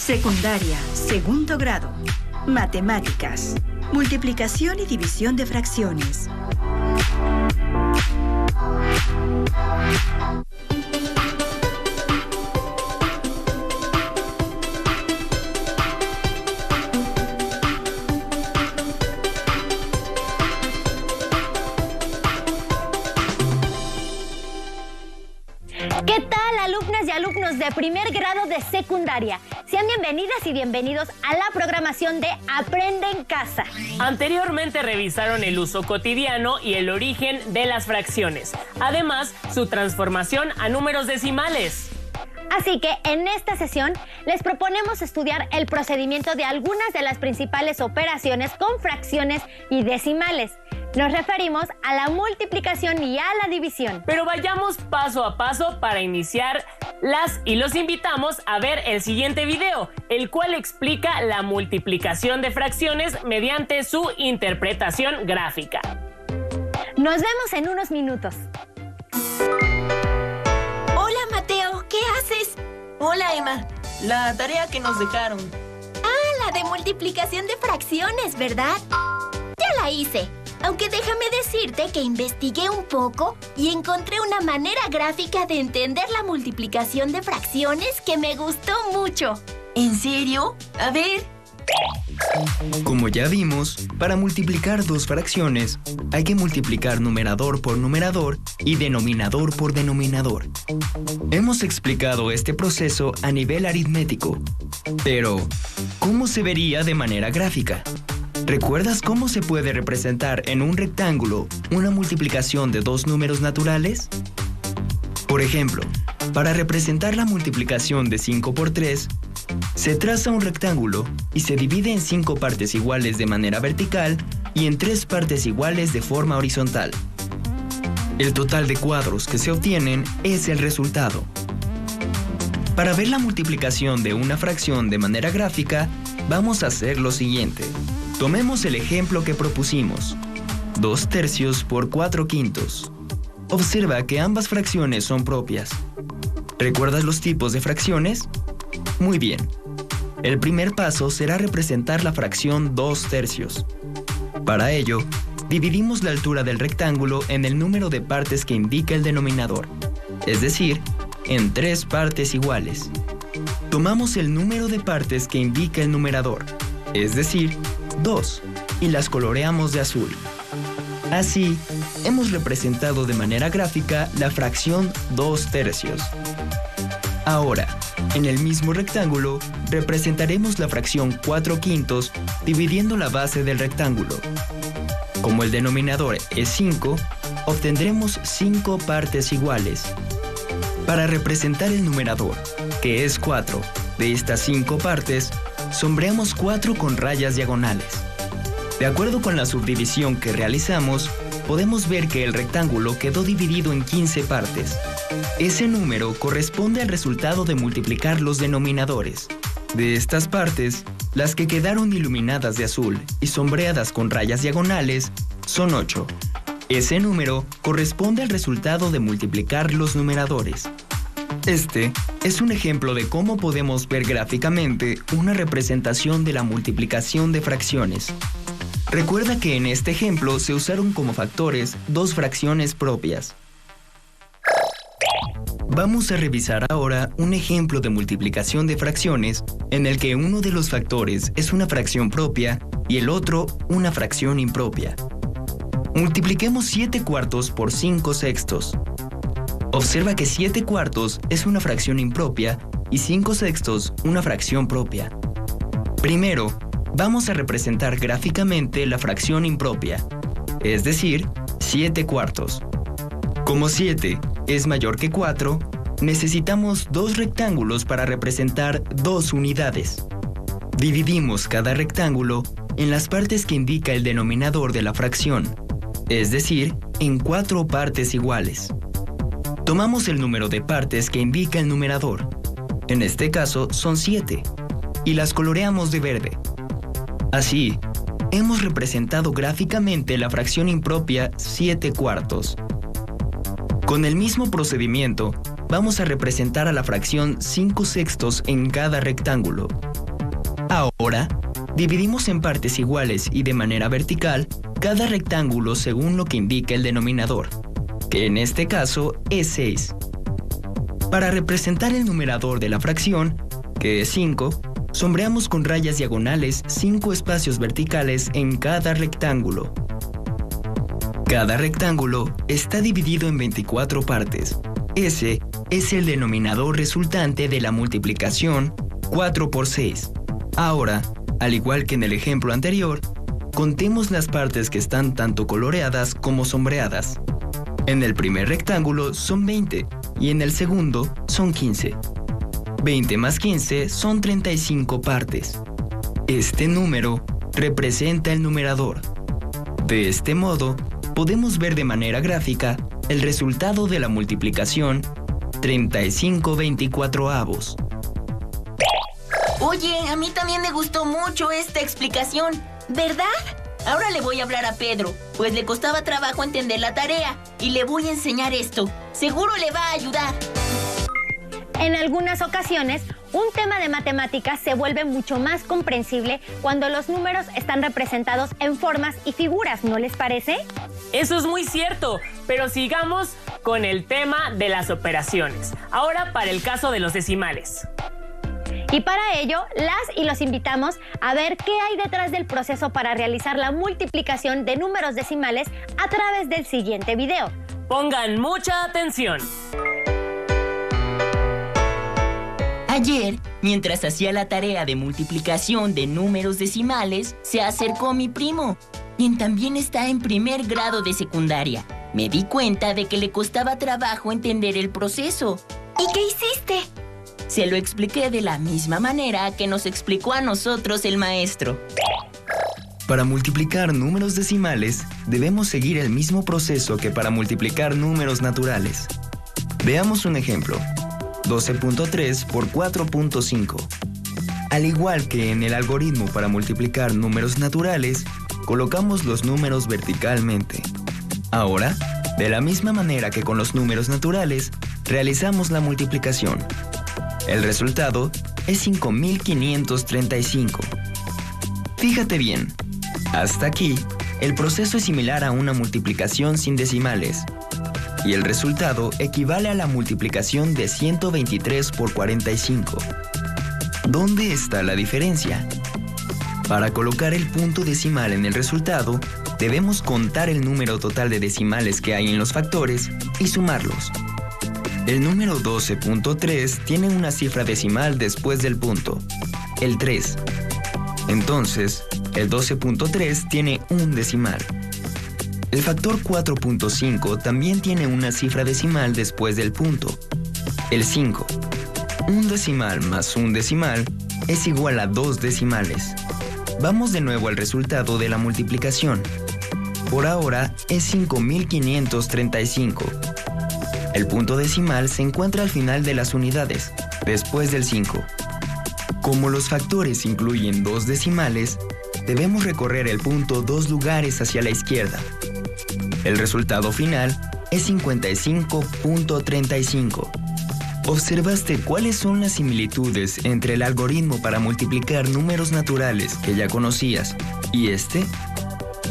Secundaria, segundo grado. Matemáticas. Multiplicación y división de fracciones. ¿Qué tal, alumnas y alumnos de primer grado de secundaria? Sean bienvenidas y bienvenidos a la programación de Aprende en Casa. Anteriormente revisaron el uso cotidiano y el origen de las fracciones. Además, su transformación a números decimales. Así que en esta sesión les proponemos estudiar el procedimiento de algunas de las principales operaciones con fracciones y decimales. Nos referimos a la multiplicación y a la división. Pero vayamos paso a paso para iniciarlas y los invitamos a ver el siguiente video, el cual explica la multiplicación de fracciones mediante su interpretación gráfica. Nos vemos en unos minutos. Hola, Mateo, ¿qué haces? Hola, Emma. La tarea que nos dejaron. Ah, la de multiplicación de fracciones, ¿verdad? Ya la hice. Aunque déjame decirte que investigué un poco y encontré una manera gráfica de entender la multiplicación de fracciones que me gustó mucho. ¿En serio? A ver. Como ya vimos, para multiplicar dos fracciones, hay que multiplicar numerador por numerador y denominador por denominador. Hemos explicado este proceso a nivel aritmético, pero ¿cómo se vería de manera gráfica? ¿Recuerdas cómo se puede representar en un rectángulo una multiplicación de dos números naturales? Por ejemplo, para representar la multiplicación de 5 por 3, se traza un rectángulo y se divide en 5 partes iguales de manera vertical y en 3 partes iguales de forma horizontal. El total de cuadros que se obtienen es el resultado. Para ver la multiplicación de una fracción de manera gráfica, vamos a hacer lo siguiente. Tomemos el ejemplo que propusimos, 2 tercios por 4 quintos. Observa que ambas fracciones son propias. ¿Recuerdas los tipos de fracciones? Muy bien. El primer paso será representar la fracción 2 tercios. Para ello, dividimos la altura del rectángulo en el número de partes que indica el denominador, es decir, en 3 partes iguales. Tomamos el número de partes que indica el numerador, es decir, 2, y las coloreamos de azul. Así, hemos representado de manera gráfica la fracción 2 tercios. Ahora, en el mismo rectángulo, representaremos la fracción 4 quintos dividiendo la base del rectángulo. Como el denominador es 5, obtendremos 5 partes iguales. Para representar el numerador, que es 4, de estas 5 partes, sombreamos 4 con rayas diagonales. De acuerdo con la subdivisión que realizamos, podemos ver que el rectángulo quedó dividido en 15 partes. Ese número corresponde al resultado de multiplicar los denominadores. De estas partes, las que quedaron iluminadas de azul y sombreadas con rayas diagonales son 8. Ese número corresponde al resultado de multiplicar los numeradores. Este es un ejemplo de cómo podemos ver gráficamente una representación de la multiplicación de fracciones. Recuerda que en este ejemplo se usaron como factores dos fracciones propias. Vamos a revisar ahora un ejemplo de multiplicación de fracciones en el que uno de los factores es una fracción propia y el otro una fracción impropia. Multipliquemos 7 cuartos por 5 sextos. Observa que 7 cuartos es una fracción impropia y 5 sextos una fracción propia. Primero, vamos a representar gráficamente la fracción impropia, es decir, 7 cuartos. Como 7 es mayor que 4, necesitamos 2 rectángulos para representar 2 unidades. Dividimos cada rectángulo en las partes que indica el denominador de la fracción, es decir, en 4 partes iguales. Tomamos el número de partes que indica el numerador, en este caso son 7, y las coloreamos de verde. Así, hemos representado gráficamente la fracción impropia 7 cuartos. Con el mismo procedimiento, vamos a representar a la fracción 5 sextos en cada rectángulo. Ahora, dividimos en partes iguales y de manera vertical cada rectángulo según lo que indica el denominador, que en este caso es 6. Para representar el numerador de la fracción, que es 5, sombreamos con rayas diagonales 5 espacios verticales en cada rectángulo. Cada rectángulo está dividido en 24 partes. Ese es el denominador resultante de la multiplicación 4 por 6. Ahora, al igual que en el ejemplo anterior, contemos las partes que están tanto coloreadas como sombreadas. En el primer rectángulo son 20 y en el segundo son 15. 20 más 15 son 35 partes. Este número representa el numerador. De este modo, podemos ver de manera gráfica el resultado de la multiplicación 35/24. Oye, a mí también me gustó mucho esta explicación, ¿verdad? Ahora le voy a hablar a Pedro, pues le costaba trabajo entender la tarea y le voy a enseñar esto. Seguro le va a ayudar. En algunas ocasiones, un tema de matemáticas se vuelve mucho más comprensible cuando los números están representados en formas y figuras, ¿no les parece? Eso es muy cierto, pero sigamos con el tema de las operaciones. Ahora para el caso de los decimales. Y para ello, las y los invitamos a ver qué hay detrás del proceso para realizar la multiplicación de números decimales a través del siguiente video. Pongan mucha atención. Ayer, mientras hacía la tarea de multiplicación de números decimales, se acercó mi primo, quien también está en primer grado de secundaria. Me di cuenta de que le costaba trabajo entender el proceso. ¿Y qué hiciste? Se lo expliqué de la misma manera que nos explicó a nosotros el maestro. Para multiplicar números decimales, debemos seguir el mismo proceso que para multiplicar números naturales. Veamos un ejemplo. 12.3 por 4.5. Al igual que en el algoritmo para multiplicar números naturales, colocamos los números verticalmente. Ahora, de la misma manera que con los números naturales, realizamos la multiplicación. El resultado es 5.535. Fíjate bien, hasta aquí, el proceso es similar a una multiplicación sin decimales. Y el resultado equivale a la multiplicación de 123 por 45. ¿Dónde está la diferencia? Para colocar el punto decimal en el resultado, debemos contar el número total de decimales que hay en los factores y sumarlos. El número 12.3 tiene una cifra decimal después del punto, el 3. Entonces, el 12.3 tiene un decimal. El factor 4.5 también tiene una cifra decimal después del punto, el 5. Un decimal más un decimal es igual a 2 decimales. Vamos de nuevo al resultado de la multiplicación. Por ahora es 5.535. El punto decimal se encuentra al final de las unidades, después del 5. Como los factores incluyen 2 decimales, debemos recorrer el punto 2 lugares hacia la izquierda. El resultado final es 55.35. ¿Observaste cuáles son las similitudes entre el algoritmo para multiplicar números naturales que ya conocías y este?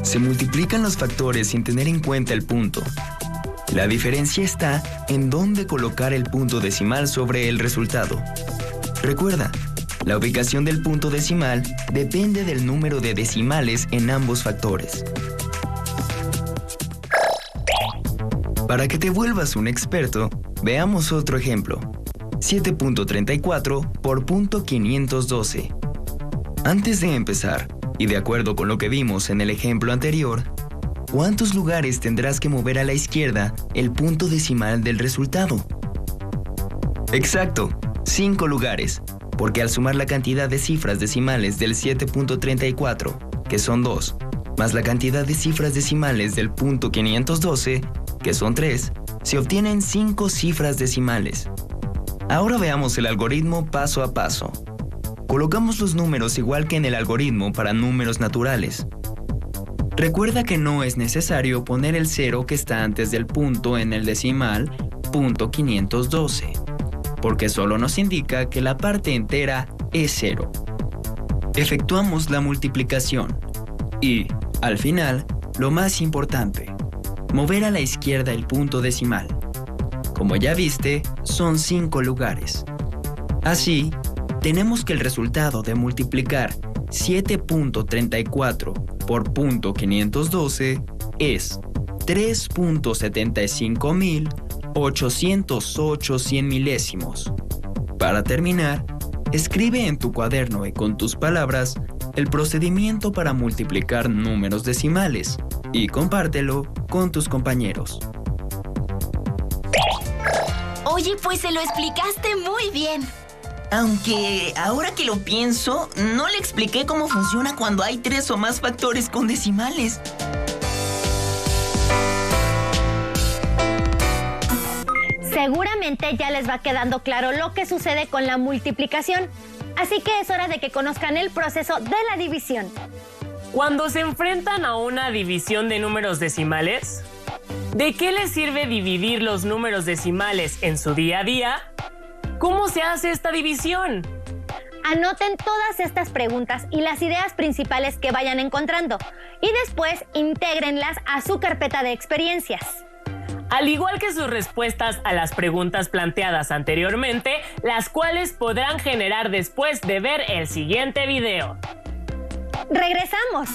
Se multiplican los factores sin tener en cuenta el punto. La diferencia está en dónde colocar el punto decimal sobre el resultado. Recuerda, la ubicación del punto decimal depende del número de decimales en ambos factores. Para que te vuelvas un experto, veamos otro ejemplo. 7.34 por .512. Antes de empezar, y de acuerdo con lo que vimos en el ejemplo anterior, ¿cuántos lugares tendrás que mover a la izquierda el punto decimal del resultado? Exacto, 5 lugares, porque al sumar la cantidad de cifras decimales del 7.34, que son 2, más la cantidad de cifras decimales del punto 512, que son 3, se obtienen 5 cifras decimales. Ahora veamos el algoritmo paso a paso. Colocamos los números igual que en el algoritmo para números naturales. Recuerda que no es necesario poner el 0 que está antes del punto en el decimal .512, porque solo nos indica que la parte entera es 0. Efectuamos la multiplicación. Y, al final, lo más importante, mover a la izquierda el punto decimal. Como ya viste, son 5 lugares. Así, tenemos que el resultado de multiplicar 7.34 por .512 es 3.75.808 cien milésimos. Para terminar, escribe en tu cuaderno y con tus palabras el procedimiento para multiplicar números decimales y compártelo con tus compañeros. Oye, pues se lo explicaste muy bien. Aunque, ahora que lo pienso, no le expliqué cómo funciona cuando hay 3 o más factores con decimales. Seguramente ya les va quedando claro lo que sucede con la multiplicación. Así que es hora de que conozcan el proceso de la división. Cuando se enfrentan a una división de números decimales, ¿de qué les sirve dividir los números decimales en su día a día? ¿Cómo se hace esta división? Anoten todas estas preguntas y las ideas principales que vayan encontrando y después intégrenlas a su carpeta de experiencias. Al igual que sus respuestas a las preguntas planteadas anteriormente, las cuales podrán generar después de ver el siguiente video. ¡Regresamos!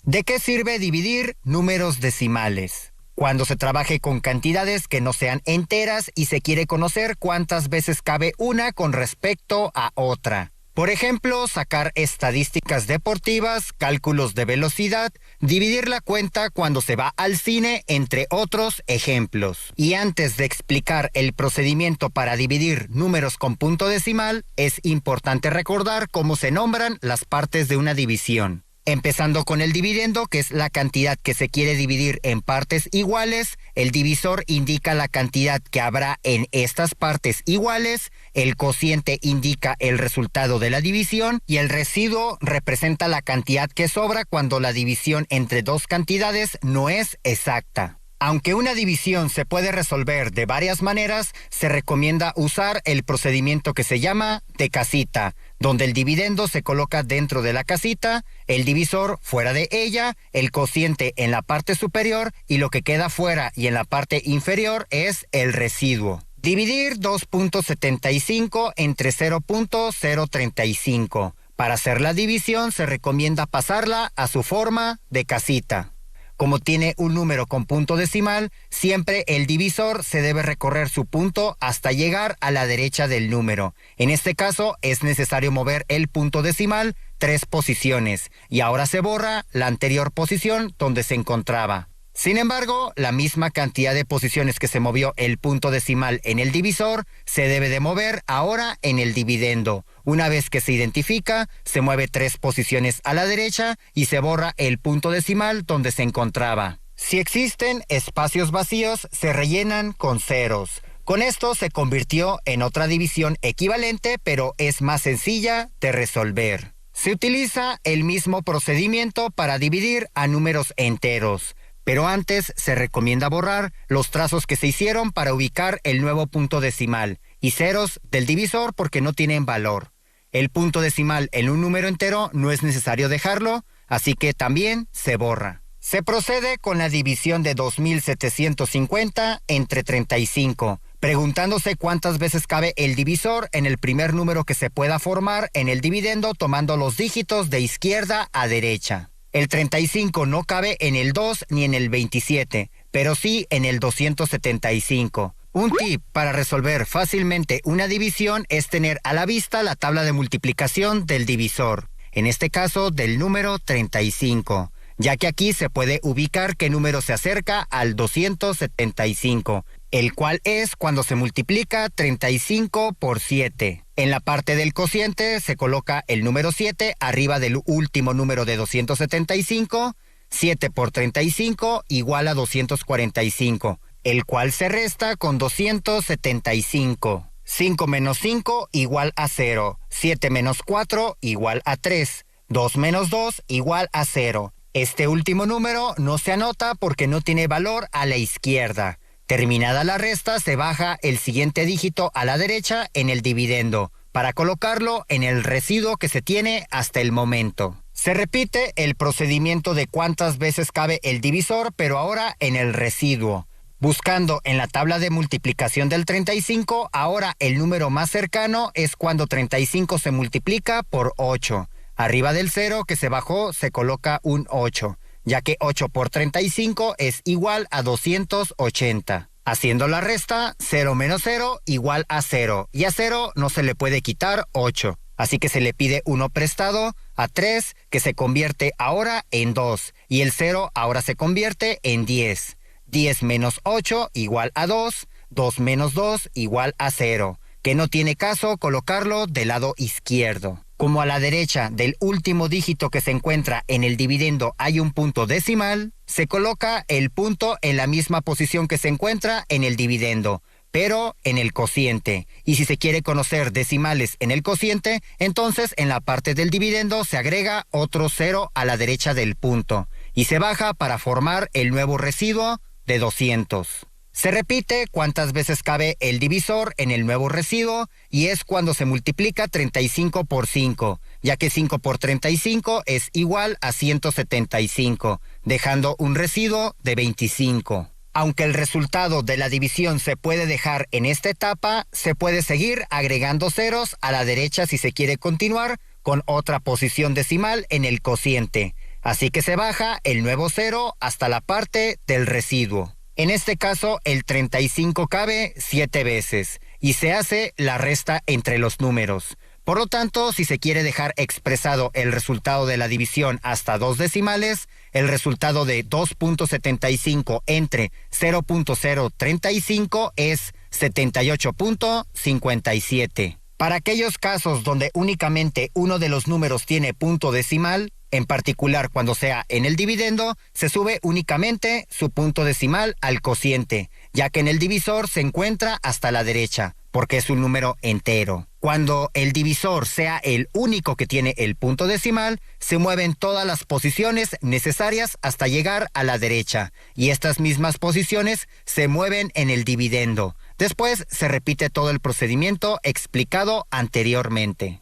¿De qué sirve dividir números decimales? Cuando se trabaje con cantidades que no sean enteras y se quiere conocer cuántas veces cabe una con respecto a otra. Por ejemplo, sacar estadísticas deportivas, cálculos de velocidad, dividir la cuenta cuando se va al cine, entre otros ejemplos. Y antes de explicar el procedimiento para dividir números con punto decimal, es importante recordar cómo se nombran las partes de una división. Empezando con el dividendo, que es la cantidad que se quiere dividir en partes iguales, el divisor indica la cantidad que habrá en estas partes iguales, el cociente indica el resultado de la división y el residuo representa la cantidad que sobra cuando la división entre dos cantidades no es exacta. Aunque una división se puede resolver de varias maneras, se recomienda usar el procedimiento que se llama de casita, donde el dividendo se coloca dentro de la casita, el divisor fuera de ella, el cociente en la parte superior y lo que queda fuera y en la parte inferior es el residuo. Dividir 2.75 entre 0.035. Para hacer la división se recomienda pasarla a su forma de casita. Como tiene un número con punto decimal, siempre el divisor se debe recorrer su punto hasta llegar a la derecha del número. En este caso es necesario mover el punto decimal 3 posiciones y ahora se borra la anterior posición donde se encontraba. Sin embargo, la misma cantidad de posiciones que se movió el punto decimal en el divisor se debe de mover ahora en el dividendo. Una vez que se identifica, se mueve 3 posiciones a la derecha y se borra el punto decimal donde se encontraba. Si existen espacios vacíos, se rellenan con ceros. Con esto se convirtió en otra división equivalente, pero es más sencilla de resolver. Se utiliza el mismo procedimiento para dividir a números enteros. Pero antes se recomienda borrar los trazos que se hicieron para ubicar el nuevo punto decimal y ceros del divisor porque no tienen valor. El punto decimal en un número entero no es necesario dejarlo, así que también se borra. Se procede con la división de 2.750 entre 35, preguntándose cuántas veces cabe el divisor en el primer número que se pueda formar en el dividendo tomando los dígitos de izquierda a derecha. El 35 no cabe en el 2 ni en el 27, pero sí en el 275. Un tip para resolver fácilmente una división es tener a la vista la tabla de multiplicación del divisor, en este caso del número 35, ya que aquí se puede ubicar qué número se acerca al 275, el cual es cuando se multiplica 35 por 7. En la parte del cociente se coloca el número 7 arriba del último número de 275, 7 por 35 igual a 245, el cual se resta con 275. 5 menos 5 igual a 0, 7 menos 4 igual a 3, 2 menos 2 igual a 0. Este último número no se anota porque no tiene valor a la izquierda. Terminada la resta, se baja el siguiente dígito a la derecha en el dividendo, para colocarlo en el residuo que se tiene hasta el momento. Se repite el procedimiento de cuántas veces cabe el divisor, pero ahora en el residuo. Buscando en la tabla de multiplicación del 35, ahora el número más cercano es cuando 35 se multiplica por 8. Arriba del 0 que se bajó se coloca un 8, ya que 8 por 35 es igual a 280. Haciendo la resta, 0 menos 0 igual a 0, y a 0 no se le puede quitar 8. Así que se le pide 1 prestado a 3, que se convierte ahora en 2, y el 0 ahora se convierte en 10. 10 menos 8 igual a 2, 2 menos 2 igual a 0, que no tiene caso colocarlo del lado izquierdo. Como a la derecha del último dígito que se encuentra en el dividendo hay un punto decimal, se coloca el punto en la misma posición que se encuentra en el dividendo, pero en el cociente. Y si se quiere conocer decimales en el cociente, entonces en la parte del dividendo se agrega otro 0 a la derecha del punto, y se baja para formar el nuevo residuo de 200. Se repite cuántas veces cabe el divisor en el nuevo residuo, y es cuando se multiplica 35 por 5, ya que 5 por 35 es igual a 175, dejando un residuo de 25. Aunque el resultado de la división se puede dejar en esta etapa, se puede seguir agregando ceros a la derecha si se quiere continuar con otra posición decimal en el cociente. Así que se baja el nuevo 0 hasta la parte del residuo. En este caso, el 35 cabe 7 veces y se hace la resta entre los números. Por lo tanto, si se quiere dejar expresado el resultado de la división hasta 2 decimales, el resultado de 2.75 entre 0.035 es 78.57. Para aquellos casos donde únicamente uno de los números tiene punto decimal, en particular cuando sea en el dividendo, se sube únicamente su punto decimal al cociente, ya que en el divisor se encuentra hasta la derecha, porque es un número entero. Cuando el divisor sea el único que tiene el punto decimal, se mueven todas las posiciones necesarias hasta llegar a la derecha, y estas mismas posiciones se mueven en el dividendo. Después se repite todo el procedimiento explicado anteriormente.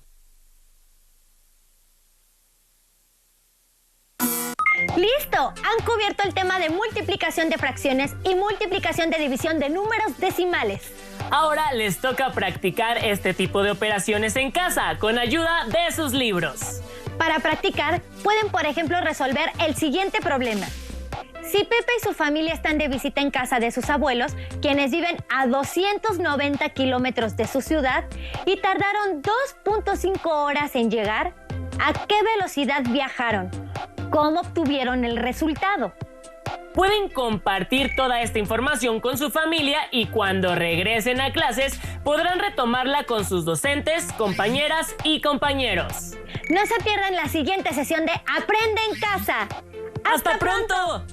¡Listo! Han cubierto el tema de multiplicación de fracciones y multiplicación de división de números decimales. Ahora les toca practicar este tipo de operaciones en casa con ayuda de sus libros. Para practicar, pueden por ejemplo resolver el siguiente problema. Si Pepe y su familia están de visita en casa de sus abuelos, quienes viven a 290 kilómetros de su ciudad y tardaron 2.5 horas en llegar, ¿a qué velocidad viajaron? ¿Cómo obtuvieron el resultado? Pueden compartir toda esta información con su familia y cuando regresen a clases podrán retomarla con sus docentes, compañeras y compañeros. No se pierdan la siguiente sesión de Aprende en Casa. ¡Hasta pronto!